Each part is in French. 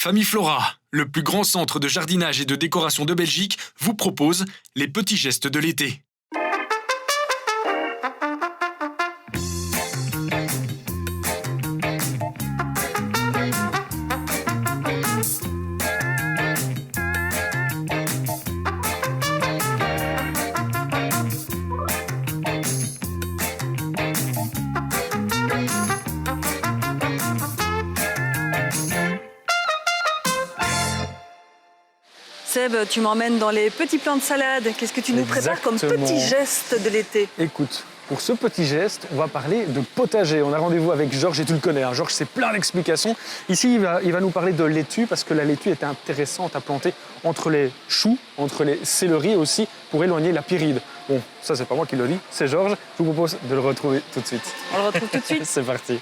Famille Flora, le plus grand centre de jardinage et de décoration de Belgique, vous propose les petits gestes de l'été. Seb, tu m'emmènes dans les petits plants de salade. Qu'est-ce que tu nous prépares comme petit geste de l'été? Écoute, pour ce petit geste, on va parler de potager. On a rendez-vous avec Georges et tu le connais. Hein. Georges, c'est plein d'explications. Ici, il va nous parler de laitue parce que la laitue est intéressante à planter entre les choux, entre les céleris aussi, pour éloigner la pyride. Bon, ça, c'est pas moi qui le dis, c'est Georges. Je vous propose de le retrouver tout de suite. On le retrouve tout de suite. C'est parti.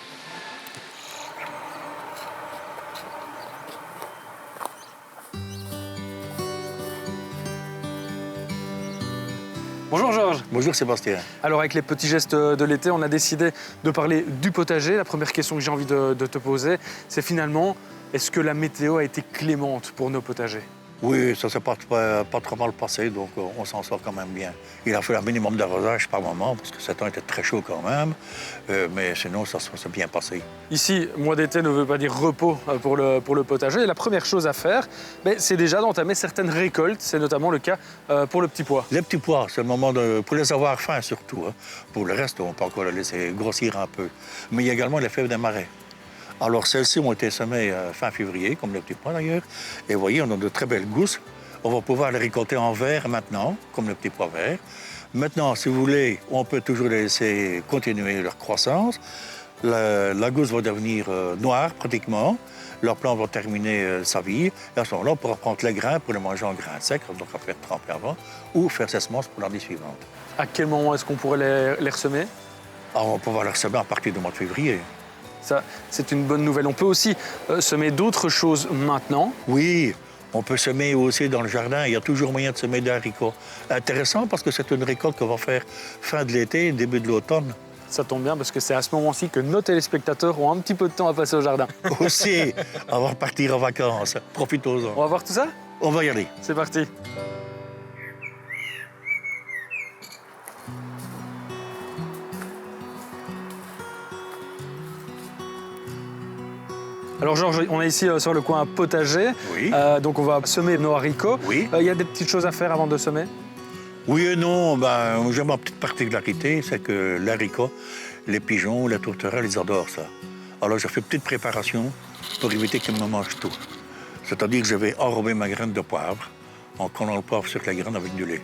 Bonjour Georges. Bonjour Sébastien. Alors avec les petits gestes de l'été, on a décidé de parler du potager. La première question que j'ai envie de te poser, c'est finalement, est-ce que la météo a été clémente pour nos potagers? Oui, ça s'est pas trop mal passé, donc on s'en sort quand même bien. Il a fallu un minimum d'arrosage par moment, parce que ce temps était très chaud quand même, mais sinon ça s'est bien passé. Ici, mois d'été ne veut pas dire repos pour le potager. Et la première chose à faire, c'est déjà d'entamer certaines récoltes. C'est notamment le cas pour le petit pois. Les petits pois, c'est le moment pour les avoir fins surtout. Hein. Pour le reste, on peut encore les laisser grossir un peu. Mais il y a également les fèves des marais. Alors celles-ci ont été semées fin février, comme les petits pois d'ailleurs. Et vous voyez, on a de très belles gousses. On va pouvoir les récolter en verre maintenant, comme les petits pois verts. Maintenant, si vous voulez, on peut toujours les laisser continuer leur croissance. La gousse va devenir noire pratiquement. Leur plant va terminer sa vie. Et à ce moment-là, on pourra prendre les grains pour les manger en grains secs, donc après être trempé avant, ou faire ses semences pour l'année suivante. À quel moment est-ce qu'on pourrait les ressemer? Alors, on va pouvoir les ressemer à partir du mois de février. Ça, c'est une bonne nouvelle. On peut aussi semer d'autres choses maintenant. Oui, on peut semer aussi dans le jardin. Il y a toujours moyen de semer des haricots. Intéressant parce que c'est une récolte qu'on va faire fin de l'été, début de l'automne. Ça tombe bien parce que c'est à ce moment-ci que nos téléspectateurs ont un petit peu de temps à passer au jardin. Aussi, on va repartir en vacances. Profitons-en. On va voir tout ça? On va y aller. C'est parti. Alors Georges, on est ici sur le coin potager, Oui. Donc on va semer nos haricots. Oui. Il y a des petites choses à faire avant de semer? Oui et non, j'ai ma petite particularité, c'est que l'haricot, les pigeons, les tourterelles, ils adorent ça. Alors je fais une petite préparation pour éviter qu'ils me mangent tout. C'est-à-dire que je vais enrober ma graine de poivre en collant le poivre sur la graine avec du lait.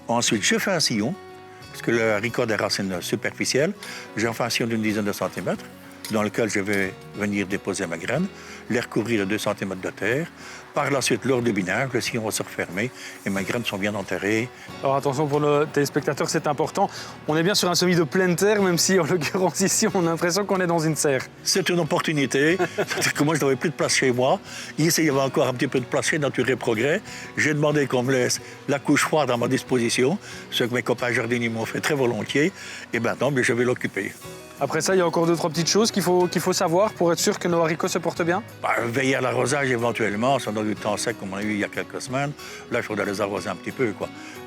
Ensuite, je fais un sillon, parce que le haricot a des racines superficielles. J'en fais un sillon d'une dizaine de centimètres, dans lequel je vais venir déposer ma graine, les recouvrir de 2 cm de terre. Par la suite, lors du binage, le sillon va se refermer et mes graines sont bien enterrées. Alors attention pour nos téléspectateurs, c'est important. On est bien sur un semis de pleine terre, même si en l'occurrence ici, on a l'impression qu'on est dans une serre. C'est une opportunité, c'est-à-dire que moi, je n'avais plus de place chez moi. Ici, il y avait encore un petit peu de place chez Nature et Progrès. J'ai demandé qu'on me laisse la couche froide à ma disposition, ce que mes copains jardiniers m'ont fait très volontiers. Et maintenant, je vais l'occuper. Après ça, il y a encore 2 ou 3 petites choses qu'il faut savoir pour être sûr que nos haricots se portent bien. Veiller à l'arrosage éventuellement, si on a du temps sec comme on a eu il y a quelques semaines, là il faudra les arroser un petit peu.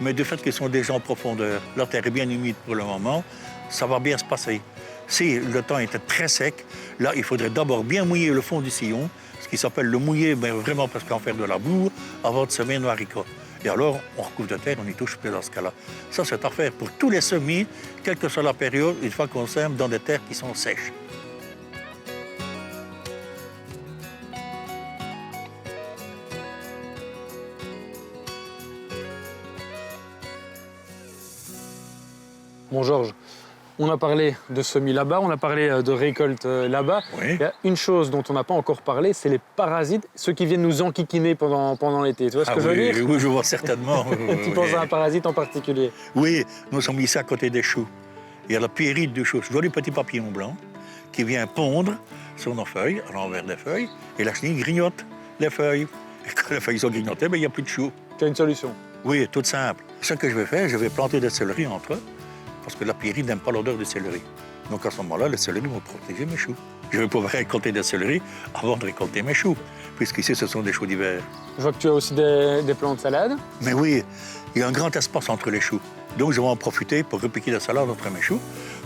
Mais du fait qu'ils sont déjà en profondeur, la terre est bien humide pour le moment, ça va bien se passer. Si le temps était très sec, là il faudrait d'abord bien mouiller le fond du sillon, ce qui s'appelle le mouiller, mais vraiment parce qu'en faire de la boue, avant de semer nos haricots. Et alors, on recouvre de terre, on n'y touche plus dans ce cas-là. Ça, c'est à faire pour tous les semis, quelle que soit la période, une fois qu'on sème dans des terres qui sont sèches. Bon Georges, on a parlé de semis là-bas, on a parlé de récolte là-bas. Oui. Il y a une chose dont on n'a pas encore parlé, c'est les parasites, ceux qui viennent nous enquiquiner pendant l'été. Tu vois ce que je veux dire? Oui, je vois certainement. Tu penses à un parasite en particulier? Oui, nous sommes ici à côté des choux. Il y a la pyrite du chou. Je vois du petit papillon blanc qui vient pondre sur nos feuilles, à l'envers des feuilles, et la chenille grignote les feuilles. Et quand les feuilles sont grignotées, il n'y a plus de choux. Tu as une solution? Oui, toute simple. Ce que je vais faire, je vais planter des céleris entre eux, parce que la pyrite n'aime pas l'odeur du céleri. Donc à ce moment-là, les céleris vont protéger mes choux. Je vais pouvoir récolter des céleris avant de récolter mes choux. puisqu'ici, ce sont des choux d'hiver. Je vois que tu as aussi des plants de salade. Mais oui, il y a un grand espace entre les choux. Donc, je vais en profiter pour repiquer la salade entre mes choux.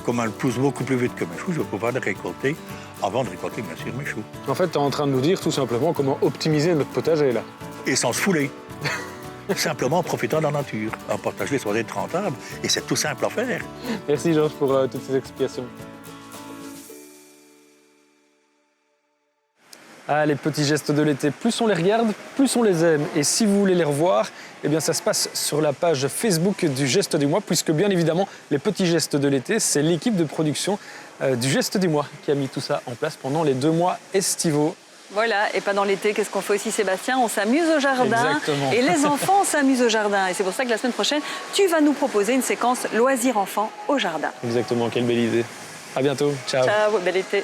Comme elle pousse beaucoup plus vite que mes choux, je vais pouvoir les récolter avant de récolter, bien sûr, mes choux. En fait, tu es en train de nous dire tout simplement comment optimiser notre potager, là. Et sans se fouler. Simplement en profitant de la nature. Un potager, ça doit être rentable. Et c'est tout simple à faire. Merci, Georges, pour toutes ces explications. Ah, les petits gestes de l'été, plus on les regarde, plus on les aime. Et si vous voulez les revoir, eh bien ça se passe sur la page Facebook du Geste du Mois, puisque bien évidemment, les petits gestes de l'été, c'est l'équipe de production du Geste du Mois qui a mis tout ça en place pendant les 2 mois estivaux. Voilà, et pendant l'été, qu'est-ce qu'on fait aussi, Sébastien? On s'amuse au jardin. Exactement. Et les enfants s'amusent au jardin. Et c'est pour ça que la semaine prochaine, tu vas nous proposer une séquence loisirs enfants au jardin. Exactement, quelle belle idée. À bientôt, ciao. Ciao, bel été.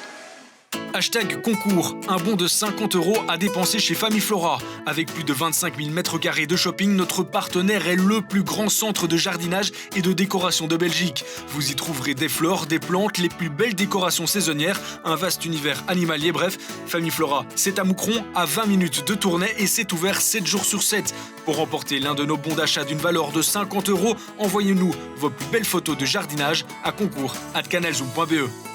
Hashtag concours, un bon de 50 € à dépenser chez Famille Flora. Avec plus de 25 000 m² de shopping, notre partenaire est le plus grand centre de jardinage et de décoration de Belgique. Vous y trouverez des fleurs, des plantes, les plus belles décorations saisonnières, un vaste univers animalier, bref. Famille Flora, c'est à Moucron, à 20 minutes de Tournai et c'est ouvert 7 jours sur 7. Pour remporter l'un de nos bons d'achat d'une valeur de 50 €, envoyez-nous vos plus belles photos de jardinage à concours@canalzoom.be.